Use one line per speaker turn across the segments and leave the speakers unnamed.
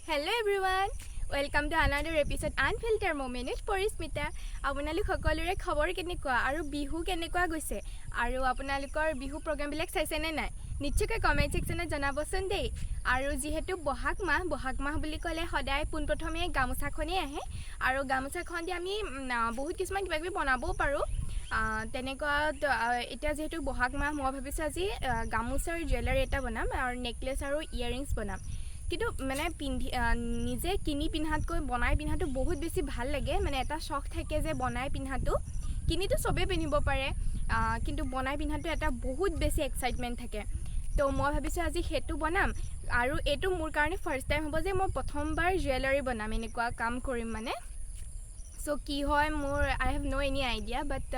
Hello everyone, welcome to another episode Unfiltered Moment with Porismita. আপোনালোক সকলোৰে খবৰ কেনেকুৱা আৰু বিহু কেনেকুৱা গৈছে আৰু আপোনালোকৰ বিহু প্ৰগ্ৰাম বিলাক চাইছে নে নাই নিশ্চয়কৈ কমেন্ট সেকশনত জনাবচোন দেই আৰু যেহেতু বহাগ মাহ বুলি ক'লে সদায় পোনপ্ৰথমে গামোচাখনে আহে আৰু গামোচাখন দি আমি বহুত কিছুমান কিবাকিবি বনাবও পাৰোঁ তেনেকুৱা এতিয়া যেহেতু বহাগ মাহ মই ভাবিছোঁ আজি গামোচাৰ জুৱেলাৰী এটা বনাম আৰু নেকলেছ আৰু ইয়াৰিংছ বনাম কিন্তু মানে নিজে কিনি পিন্ধাতকৈ বনাই পিন্ধাটো বহুত বেছি ভাল লাগে মানে এটা শখ থাকে যে বনাই পিন্ধাটো কিনিটো সবে পিন্ধিব পাৰে কিন্তু বনাই পিন্ধাটো এটা বহুত বেছি এক্সাইটমেন্ট থাকে তো মই ভাবিছোঁ আজি হেতু বনাম আৰু এটো মোৰ কাৰণে ফাৰ্স্ট টাইম হ'ব যে মই প্ৰথমবাৰ জুৱেলাৰী বনাম এনেকুৱা কাম কৰিম মানে So কি হয় মোৰ I have no any idea but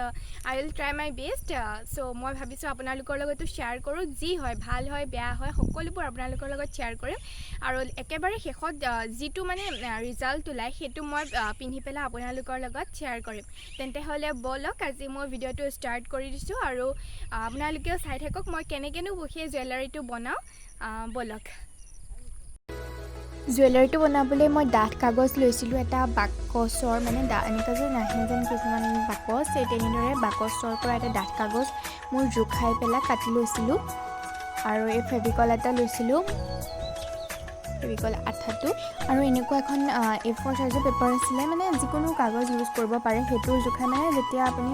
I will try my best so মই ভাবিছোঁ আপোনালোকৰ লগতো শ্বেয়াৰ কৰোঁ যি হয় ভাল হয় বেয়া হয় সকলোবোৰ আপোনালোকৰ লগত শ্বেয়াৰ কৰিম আৰু একেবাৰে শেষত যিটো মানে ৰিজাল্ট ওলাই হেতু মই পিন্ধি পেলাই আপোনালোকৰ লগত শ্বেয়াৰ কৰিম তেন্তে হলে বলক আজি মই ভিডিওটো ষ্টাৰ্ট কৰি দিছোঁ আৰু আপোনালোকেও চাই থাকক মই কেনেকেনো বহি জুৱেলাৰীটো বনাওঁ বলক জুৱেলাৰীটো বনাবলৈ মই ডাঠ কাগজ লৈছিলোঁ এটা বাকচৰ মানে এনেকুৱা যে নাহে যেন কিছুমান বাকচ এই তেনেদৰে বাকচৰ পৰা এটা ডাঠ কাগজ মোৰ জোখাই পেলাই কাটি লৈছিলোঁ আৰু এই ফেভিকল এটা লৈছিলোঁ ফেভিকল আঠাটো আৰু এনেকুৱা এখন A4 সাইজৰ পেপাৰ আছিলে মানে যিকোনো কাগজ ইউজ কৰিব পাৰে সেইটো জোখাই মানে যেতিয়া আপুনি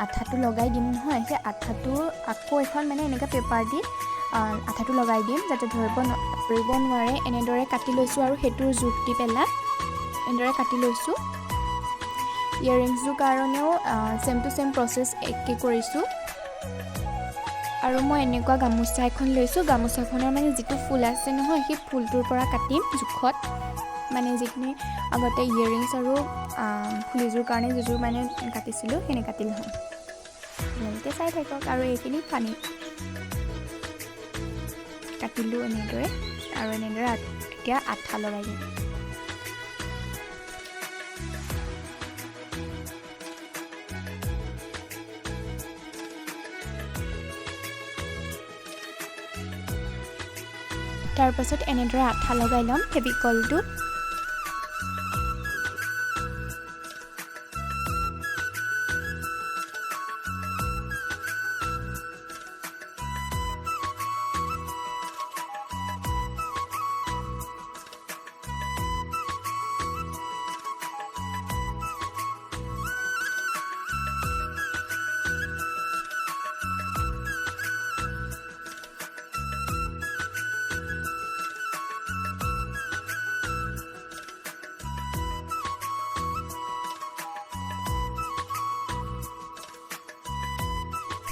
আঠাটো লগাই দিম নহয় সেই আঠাটো আকৌ এখন মানে এনেকুৱা পেপাৰ দি আঠাটো লগাই দিম যাতে ধৰিব নোৱাৰে এনেদৰে কাটি লৈছোঁ আৰু হেতুৰ জোখ দি পেলাই এনেদৰে কাটি লৈছোঁ ইয়াৰিংছৰ কাৰণেও সেম টু সেম প্ৰসেস একে কৰিছোঁ আৰু মই এনেকুৱা গামোচা এখন লৈছোঁ গামোচাখনৰ মানে যিটো ফুল আছে নহয় সেই ফুলটোৰ পৰা কাটিম জোখত মানে যিখিনি আগতে ইয়াৰিংছ আৰু ফুলিযোৰ কাৰণে যিযোৰ মানে কাটিছিলোঁ সেনে কাটি লওঁ আপোনালোকে চাই থাকক আৰু এইখিনি পানী কাটিলোঁ এনেদৰে আৰু এনেদৰে এতিয়া আঠা লগাই দিম তাৰ পাছত এনেদৰে আঠা লগাই ল'ম ফেভিকলটো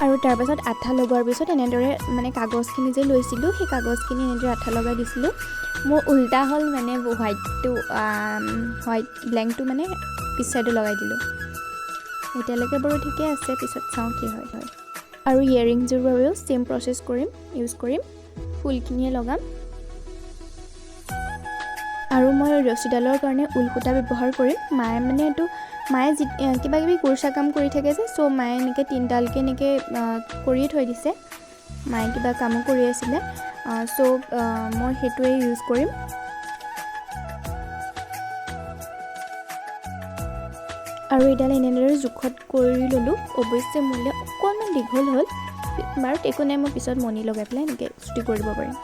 আৰু তাৰ পাছত আঠা লগোৱাৰ পিছত এনেদৰে মানে কাগজখিনি যে লৈছিলোঁ সেই কাগজখিনি এনেদৰে আঠা লগাই দিছিলোঁ মোৰ উল্টা হ'ল মানে হোৱাইট ব্লেংকটো মানে পিছ চাইডে লগাই দিলোঁ এতিয়ালৈকে বাৰু ঠিকে আছে পিছত চাওঁ কি হয় আৰু ইয়াৰিংছৰ বাবেও সেম প্ৰসেস ইউজ কৰিম ফুলখিনিয়ে লগাম আৰু মই ৰছীডালৰ কাৰণে ঊল সূতা ব্যৱহাৰ কৰিম মায়ে কিবা কিবি কুৰ্চা কাম কৰি থাকে যে সো মায়ে এনেকৈ তিনডালকে এনেকৈ কৰিয়ে থৈ দিছে মায়ে কিবা কামো কৰি আছিলে সো মই সেইটোৱে ইউজ কৰিম আৰু এডাল এনেদৰে জোখত কৰি ল'লোঁ অৱশ্যে মোলৈ অকণমান দীঘল হ'ল বাৰু একো নাই মই পিছত মণি লগাই পেলাই এনেকৈ চুটি কৰি দিব পাৰিম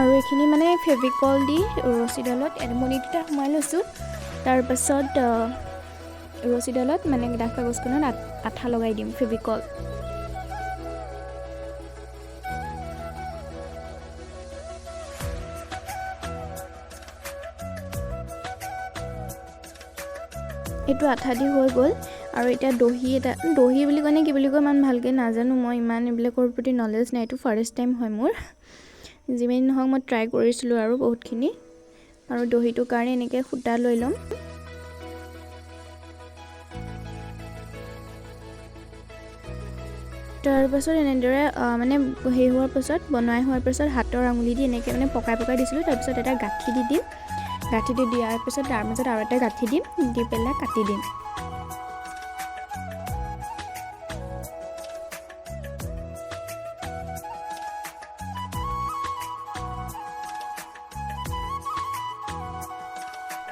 আৰু এইখিনি মানে ফেভিকল দি ৰছীডালত মণি দুটা সোমাই লৈছোঁ তাৰপাছত ৰছীডালত মানে ডাঠ কাগজখনত আঠা লগাই দিম ফেভিকল এইটো আঠা দি হৈ গ'ল আৰু এতিয়া দহি বুলি কয় নে কি বুলি কয় ইমান ভালকৈ নাজানো মই ইমান এইবিলাকৰ প্ৰতি নলেজ নাই এইটো ফাৰ্ষ্ট টাইম হয় মোৰ যিমান নহওক মই ট্ৰাই কৰিছিলোঁ আৰু বহুতখিনি আৰু দহিটোৰ কাৰণে এনেকৈ সূতা লৈ ল'ম তাৰ পাছত এনেদৰে মানে বনাই হোৱাৰ পাছত হাতৰ আঙুলি দি এনেকৈ মানে পকাই দিছিলোঁ তাৰপিছত এটা গাঁঠি দি দিম গাঁঠি দি দিয়াৰ পিছত তাৰ মাজত আৰু এটা গাঁঠি দিম দি পেলাই কাটি দিম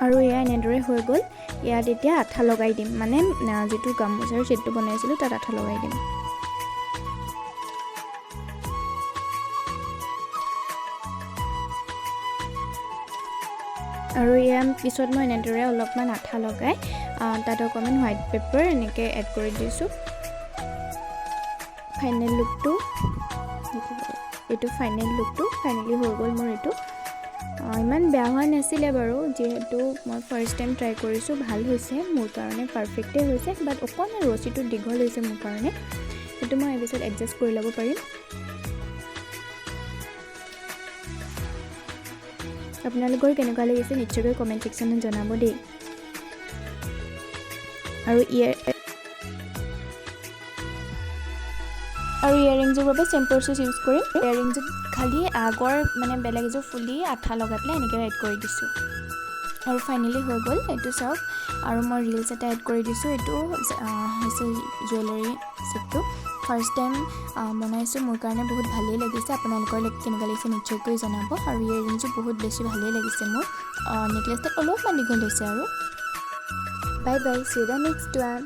আৰু এয়া এনেদৰে হৈ গ'ল। ইয়াত এতিয়া আঠা লগাই দিম, মানে যিটো গামোচাৰ ছেটটো বনাইছিলোঁ তাত আঠা লগাই দিম। আৰু এয়া পিছত মই এনেদৰে অলপমান আঠা লগাই তাত অকণমান হোৱাইট পেপাৰ এনেকৈ এড কৰি দিছোঁ। ফাইনেল লুকটো ফাইনেলি হৈ গ'ল মোৰ এইটো। ইমান বেয়া হোৱা নাছিলে বাৰু, যিহেতু মই ফাৰ্ষ্ট টাইম ট্ৰাই কৰিছোঁ। ভাল হৈছে মোৰ কাৰণে, পাৰফেক্টেই হৈছে, বাট অকণমান ৰছীটো দীঘল হৈছে মোৰ কাৰণে। সেইটো মই এই পিছত এডজাষ্ট কৰি ল'ব পাৰিম। আপোনালোকৰ কেনেকুৱা লাগিছে নিশ্চয়কৈ কমেণ্ট ছেকশ্যনত জনাব দেই। আৰু ইয়েৰিংছৰ বাবে চেম প্ৰচেছ ইউজ কৰিম। ইয়েৰিংছত খালি আগৰ মানে বেলেগ এযোৰ ফুলি আঠা লগাই পেলাই এনেকৈ এড কৰি দিছোঁ। আৰু ফাইনেলি হৈ গ'ল এইটো চাওক। আৰু মই ৰিলছ এটা এড কৰি দিছোঁ। এইটো হৈছে জুৱেলাৰী ছেটটো। ফাৰ্ষ্ট টাইম বনাইছোঁ, মোৰ কাৰণে বহুত ভালেই লাগিছে। আপোনালোকৰ কেনেকুৱা লাগিছে নিশ্চয়কৈ জনাব। আৰু ইয়েৰিংছো বহুত বেছি ভালেই লাগিছে মোৰ। নেকলেছটো অলপমান দীঘল হৈছে আৰু। Bye bye, see you the next one.